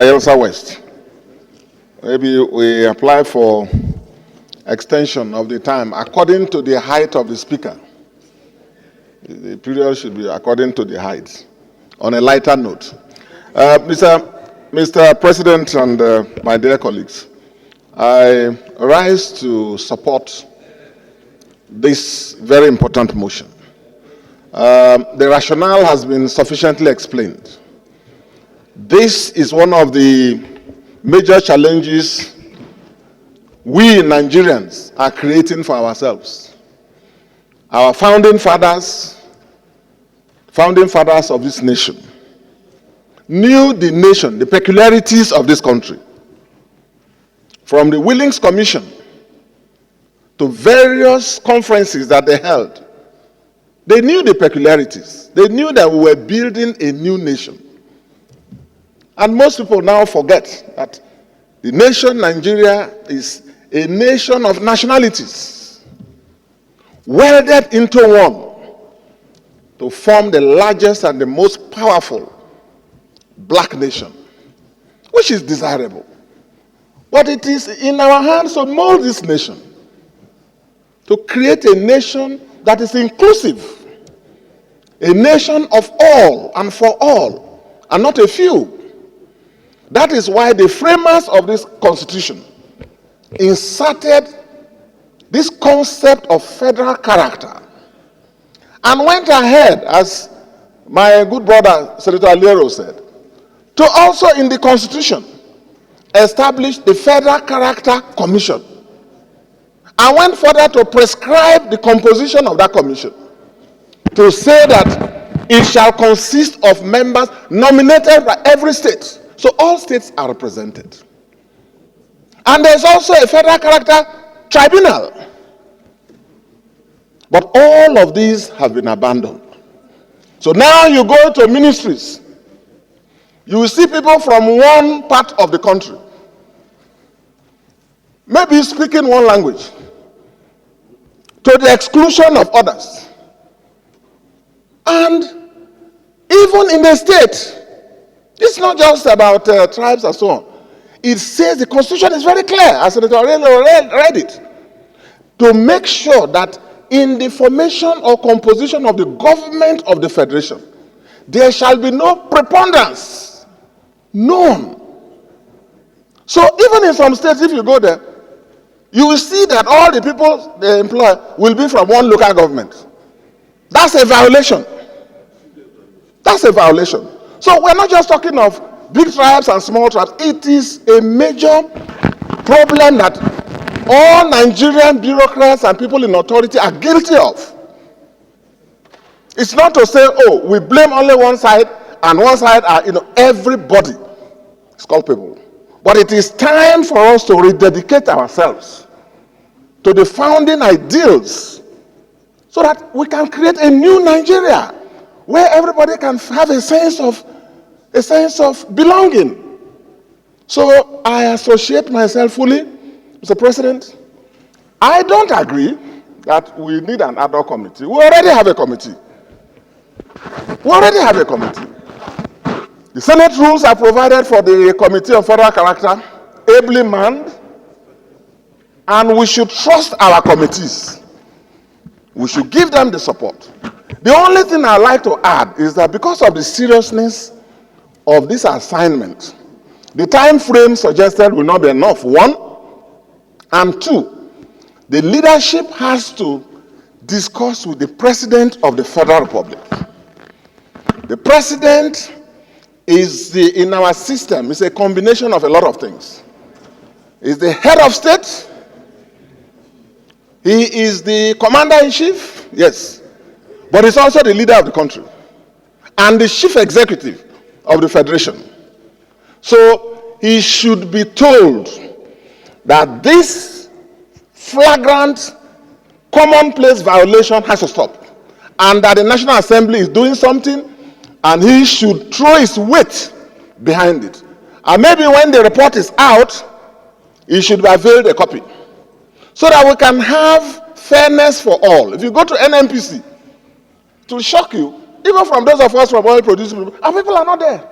Elsa West. Maybe we apply for extension of the time according to the height of the speaker. The period should be according to the height. On a lighter note, Mr. President and my dear colleagues, I rise to support this very important motion. The rationale has been sufficiently explained. This is one of the major challenges we Nigerians are creating for ourselves. Our founding fathers of this nation, knew the nation, the peculiarities of this country. From the Willings Commission to various conferences that they held, they knew the peculiarities. They knew that we were building a new nation. And most people now forget that the nation Nigeria is a nation of nationalities, welded into one to form the largest and the most powerful black nation, which is desirable. But it is in our hands to mold this nation, to create a nation that is inclusive, a nation of all and for all, and not a few. That is why the framers of this constitution inserted this concept of federal character and went ahead, as my good brother Senator Aliero said, to also in the constitution establish the Federal Character Commission and went further to prescribe the composition of that commission to say that it shall consist of members nominated by every state. So all states are represented. And there's also a Federal Character Tribunal. But all of these have been abandoned. So now you go to ministries, you will see people from one part of the country, maybe speaking one language, to the exclusion of others. And even in the state, it's not just about tribes and so on. It says the Constitution is very clear, as Senator Aurelio read it, to make sure that in the formation or composition of the government of the Federation, there shall be no preponderance. None. So even in some states, if you go there, you will see that all the people they employ will be from one local government. That's a violation. That's a violation. So we're not just talking of big tribes and small tribes. It is a major problem that all Nigerian bureaucrats and people in authority are guilty of. It's not to say, oh, we blame only one side, and one side are, everybody is culpable. But it is time for us to rededicate ourselves to the founding ideals so that we can create a new Nigeria where everybody can have a sense of belonging. So I associate myself fully, Mr. President. I don't agree that we need an ad hoc committee. We already have a committee. The Senate rules are provided for the Committee on Federal Character, ably manned, and we should trust our committees. We should give them the support. The only thing I'd like to add is that because of the seriousness of this assignment, the time frame suggested will not be enough, one. And two, the leadership has to discuss with the President of the Federal Republic. The President is in our system, is a combination of a lot of things. He's the head of state. He is the commander-in-chief, yes. But he's also the leader of the country and the chief executive of the Federation. So he should be told that this flagrant, commonplace violation has to stop, and that the National Assembly is doing something, and he should throw his weight behind it. And maybe when the report is out, he should be availed a copy, so that we can have fairness for all. If you go to NNPC, it will shock you, even from those of us from oil producing people, our people are not there.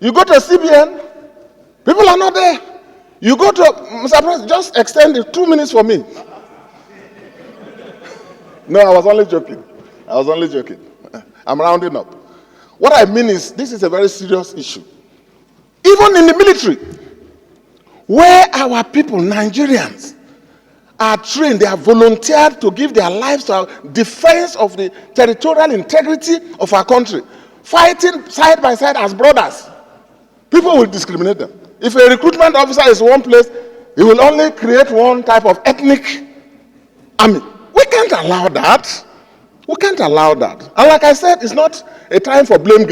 You go to CBN, People are not there. You go to, Mr. President, just extend it 2 minutes for me. No, I was only joking. I'm rounding up. What I mean is, this is a very serious issue. Even in the military, where our people, Nigerians, are trained, they are volunteered to give their lives to our defense of the territorial integrity of our country, fighting side by side as brothers. People will discriminate them. If a recruitment officer is one place, he will only create one type of ethnic army. We can't allow that. We can't allow that. And like I said, it's not a time for blame game.